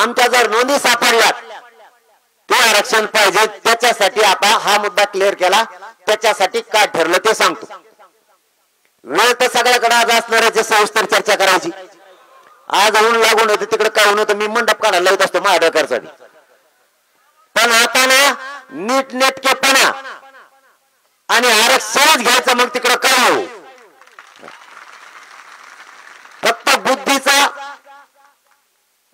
आमच्या जर नोंदी सापडल्यात ते आरक्षण पाहिजे, त्याच्यासाठी आता हा मुद्दा क्लिअर केला, त्याच्यासाठी काय ठरलं ते सांगतो. वेळ तर सगळ्याकडे आज असणाऱ्याची सविस्तर चर्चा करायची. आज ऊन लागून होते तिकडे काय होतं, मी मंडप काढायला येत असतो माझ्या डोक्यासाठी. पण आता ना नीटनेटकेपणा आणि आरक्षणच घ्यायचं, मग तिकडे काय हो, फक्त बुद्धीचा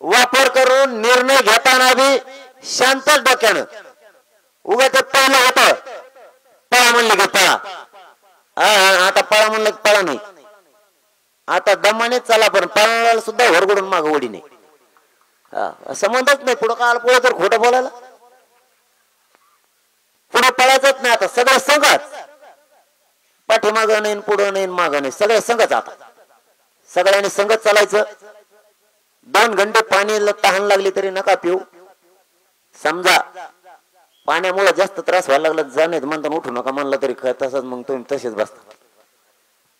वापर करून निर्णय घेताना बी शांतच डोक्यानं. उगा ते पहिलं होतं पळा म्हणलं की पळा, आता पळा म्हणलं की पळा नाही, आता दमाने चला, पण पळायला सुद्धा वरगडून माग ओढी नाही. संबंधच नाही पुढं काल पुढे तर खोटं बोलायला, पुढे पळायचंच नाही. आता सगळं संघच, पाठीमाग नाही पुढं नाही माग नाही, सगळं संघच. आता सगळ्यांनी संघच चालायचं. 2 घंटे पाणीला तहान लागली तरी नका पिऊ. समजा पाण्यामुळे जास्त त्रास व्हायला लागला, जाणे म्हणता उठू नका म्हणलं तरी तसंच, मग तुम्ही तसेच बसता.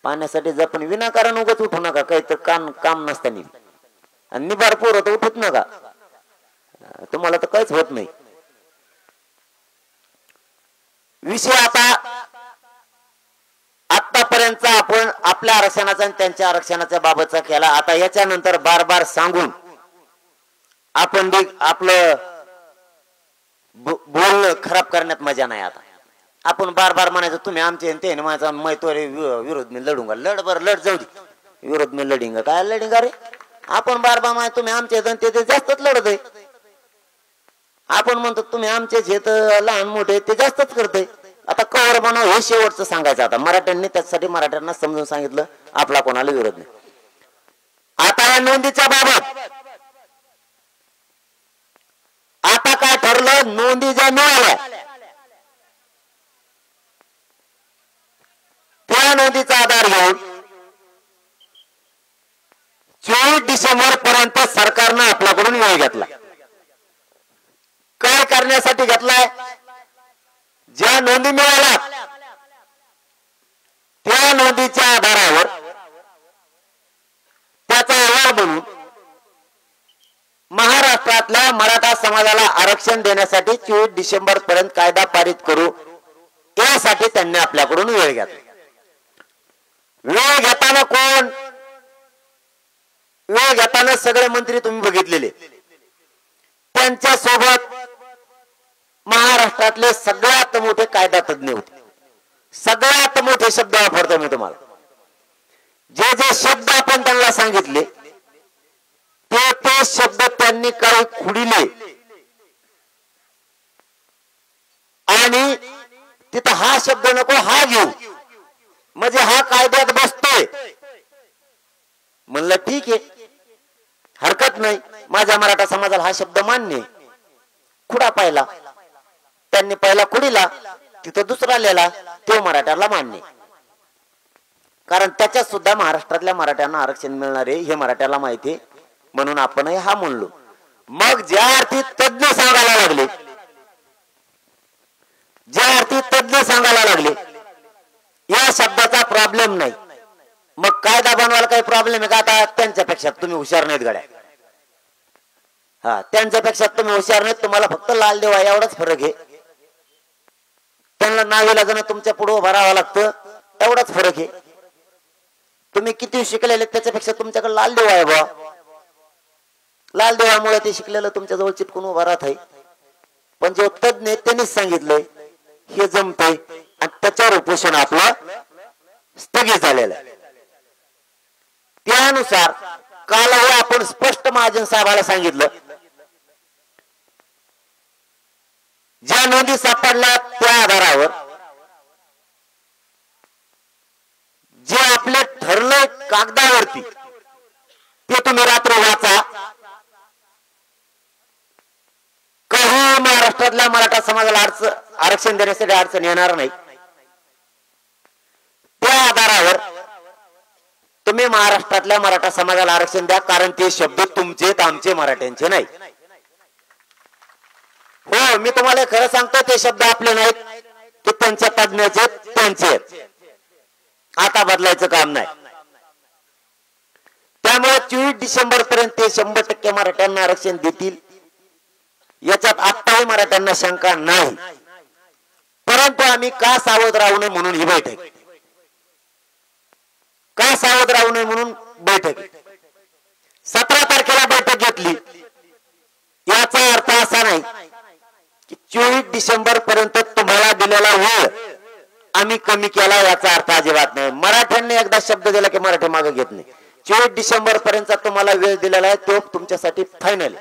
पाण्यासाठी जा, पण विनाकारण उगाच उठू नका, काही तर काम नसताना. आणि निबार पोर तर उठत नका, तुम्हाला तर काहीच होत नाही. विषय आता आतापर्यंत आपण आपल्या आरक्षणाचा आणि त्यांच्या आरक्षणाच्या बाबतचा केला. आता याच्यानंतर बार बार सांगून आपण आपलं बोलणं खराब करण्यात मजा नाही. आता आपण बार बार म्हणायचं तुम्ही आमचे ते माझा मैत्रे विरोध मी लढूंगा, लढ बर लढ जाऊ दे, विरोध मी लढिंगा, काय लढिंगा रे. आपण बार बार माय तुम्ही आमचे ते जास्तच लढत आहे. आपण म्हणतो तुम्ही आमचे जे लहान मोठे ते जास्तच करतय. आता कवर बनव हे शेवटचं सांगायचं. आता मराठ्यांनी त्यासाठी मराठ्यांना समजून सांगितलं आपला कोणाला विरोध नाही. आता या नोंदीच्या बाबत आता काय ठरलं, नोंदी ज्या मिळाल्या त्या नोंदीचा आधार घेऊन 24 डिसेंबर पर्यंत सरकारनं आपल्याकडून वेळ घेतला. काय करण्यासाठी घेतलाय, ज्या नोंदी मिळाल्या त्या नोंदीच्या आधारावर त्याचा अहवाल बनवून महाराष्ट्रातल्या मराठा समाजाला आरक्षण देण्यासाठी 24 डिसेंबर पर्यंत कायदा पारित करू, यासाठी त्यांनी आपल्याकडून वेळ घेतला. वेळ घेताना कोण, वेळ घेताना सगळे मंत्री तुम्ही बघितलेले, त्यांच्या सोबत महाराष्ट्रातले सगळ्यात मोठे कायदा तज्ञ होते. सगळ्यात मोठे शब्द वापरतो मी तुम्हाला. जे जे शब्द आपण त्यांना सांगितले ते शब्द त्यांनी काही खुडिले आणि तिथं हा शब्द नको हा घेऊ, म्हणजे हा कायद्यात बसतोय. म्हणलं ठीक आहे, हरकत नाही, माझ्या मराठा समाजाला हा शब्द मान्य. खुडा पाहिला त्यांनी, पहिला खुडीला तिथं दुसरा लिहिला, तो मराठ्याला मान्य, कारण त्याच्यात सुद्धा महाराष्ट्रातल्या मराठ्यांना आरक्षण मिळणार आहे हे मराठ्याला माहिती, म्हणून आपणही हा म्हणलो. मग ज्या अर्थी तज्ञ सांगायला लागले, ज्या अर्थी तज्ञ सांगायला लागले या शब्दाचा प्रॉब्लेम नाही, मग कायदा बनवायला काही प्रॉब्लेम आहे का? आता त्यांच्यापेक्षा तुम्ही हुशार नाहीत गड्या, त्यांच्यापेक्षा तुम्ही हुशार नाहीत, तुम्हाला फक्त लाल देवा एवढाच फरक आहे. त्यांना नावीलाजानं तुमच्या पुढे उभं राहावं लागतं, एवढाच फरक आहे. तुम्ही किती शिकलेले त्याच्यापेक्षा तुमच्याकडे लाल देवा आहे बा, लाल देवामुळे ते शिकलेलं तुमच्या जवळ चिटकून उभा राहत आहे. पण जो तज्ञ त्यांनीच सांगितलंय हे जमतंय आणि त्याच्यावर उपोषण आपलं स्थगित झालेलं आहे. त्यानुसार कालही आपण स्पष्ट महाजन साहेबाला सांगितलं, ज्या नोंदी सापडल्या त्या आधारावर जे आपले ठरले कागदावरती ते तुम्ही रात्री वाचा. काही महाराष्ट्रातल्या मराठा समाजाला आरक्षण देण्यासाठी अडचण येणार नाही. त्या आधारावर तुम्ही महाराष्ट्रातल्या मराठा समाजाला आरक्षण द्या, कारण ते शब्द तुमचे आमचे मराठ्यांचे नाही. हो, मी तुम्हाला खरं सांगतो, ते शब्द आपले नाहीत, ते त्यांच्या तज्ञाचे त्यांचे. आता बदलायचं काम नाही. त्या त्यामुळे 24 डिसेंबर पर्यंत ते 100% मराठ्यांना आरक्षण देतील याच्यात आत्ताही मराठ्यांना शंका नाही. परंतु आम्ही का सावध राहू नये म्हणून ही बैठक, का सावध राहू नये म्हणून बैठक 17 तारखेला बैठक घेतली. याचा अर्थ असा नाही की 24 डिसेंबर पर्यंत तुम्हाला दिलेला वेळ आम्ही कमी केला, याचा अर्थ अजिबात नाही. मराठ्यांनी एकदा शब्द दिला की मराठी मागे घेत नाही. 24 डिसेंबर पर्यंत तुम्हाला वेळ दिलेला आहे तो तुमच्यासाठी फायनल,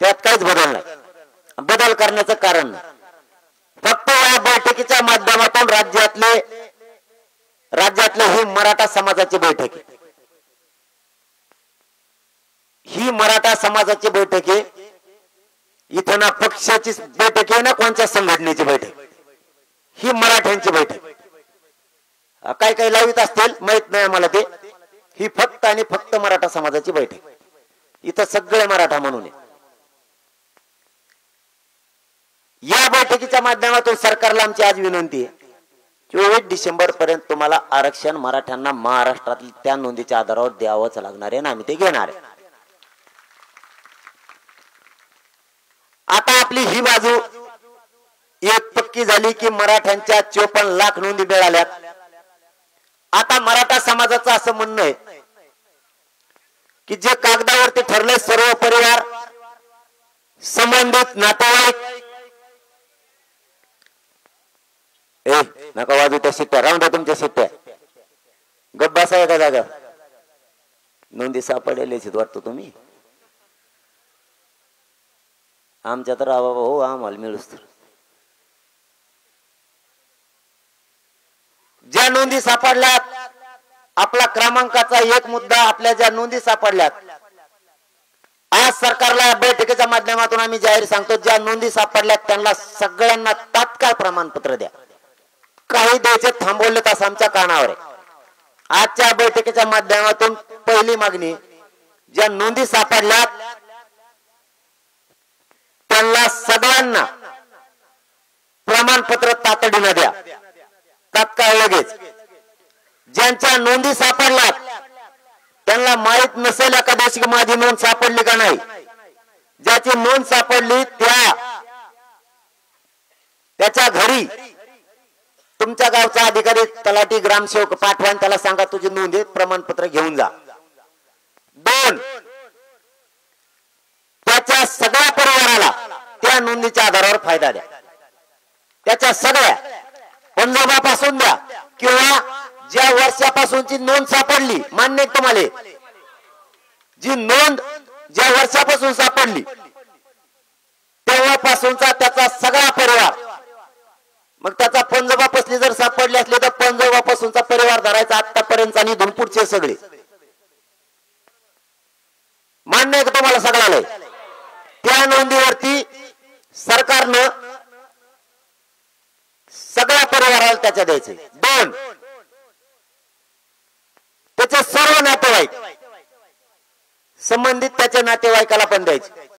त्यात काहीच बदल नाही, बदल करण्याचं कारण नाही. फक्त या बैठकीच्या माध्यमातून राज्यातले ही मराठा समाजाची बैठक आहे, ही मराठा समाजाची बैठक आहे. इथं ना पक्षाची बैठक आहे ना कोणत्या संघटनेची बैठक, ही मराठ्यांची बैठक. काय काय लावित असतील माहित नाही आम्हाला ते, ही फक्त आणि फक्त मराठा समाजाची बैठक. इथं सगळे मराठा म्हणून आहे. या बैठकीच्या माध्यमातून सरकारला आमची आज विनंती आहे, 24 डिसेंबर पर्यंत तुम्हाला आरक्षण मराठ्यांना महाराष्ट्रातील त्या नोंदीच्या आधारावर द्यावंच लागणार आहे ना आम्ही ते घेणार आहे. आता आपली ही बाजू एक पक्की झाली की मराठ्यांच्या 54 लाख नोंदी मिळाल्यात. आता मराठा समाजाचं असं म्हणणं आहे की जे कागदावरती ठरले सर्व परिवार संबंधित नातेवाईक, नका वाजू त्या शिट्ट्या, राहून द्या तुमच्या शिट्ट्या, गप्प बसा एका जागा. नोंदी सापडलेलीच वाटतो तुम्ही, आमच्या तर हो आम्हाला मिळूच तर. ज्या नोंदी सापडल्यात, आपला क्रमांकाचा एक मुद्दा, आपल्या ज्या नोंदी सापडल्यात, आज सरकारला या बैठकीच्या माध्यमातून आम्ही जाहीर सांगतो, ज्या नोंदी सापडल्यात त्यांना सगळ्यांना तात्काळ प्रमाणपत्र द्या. काही द्यायचे थांबवले तास आमच्या कानावर आहे. आजच्या बैठकीच्या माध्यमातून पहिली मागणी, ज्या नोंदी सापडल्यात त्यांना सगळ्यांना प्रमाणपत्र तातडीने द्या, तात्काळ लगेच. ज्यांच्या नोंदी सापडल्यात त्यांना माहित नसेल एखाद्याची माझी नोंद सापडली का नाही, ज्याची नोंद सापडली त्याच्या घरी तुमच्या गावचा अधिकारी, तलाठी, ग्रामसेवक पाठवा आणि त्याला सांगा तुझी नोंद आहे, प्रमाणपत्र घेऊन जा. 2, त्याच्या सगळ्या परिवाराला त्या नोंदीच्या आधारावर फायदा द्या. त्याच्या सगळ्या पंजाबापासून द्या किंवा ज्या वर्षापासूनची नोंद सापडली, मान्य तुम्हाला, जी नोंद ज्या वर्षापासून सापडली तेव्हापासूनचा त्याचा सगळा परिवार, मग त्याचा पंजोबापासली जर सापडली असली तर पंजोबापासूनचा परिवार धरायचा आतापर्यंत आणि धुमपुरचे सगळे. मान्य आहे का तुम्हाला सगळ्याला? त्या नोंदीवरती सरकारनं सगळ्या परिवाराला त्याच्या द्यायचे. 2, त्याचे सर्व नातेवाईक संबंधित त्याच्या नातेवाईकाला पण द्यायचे.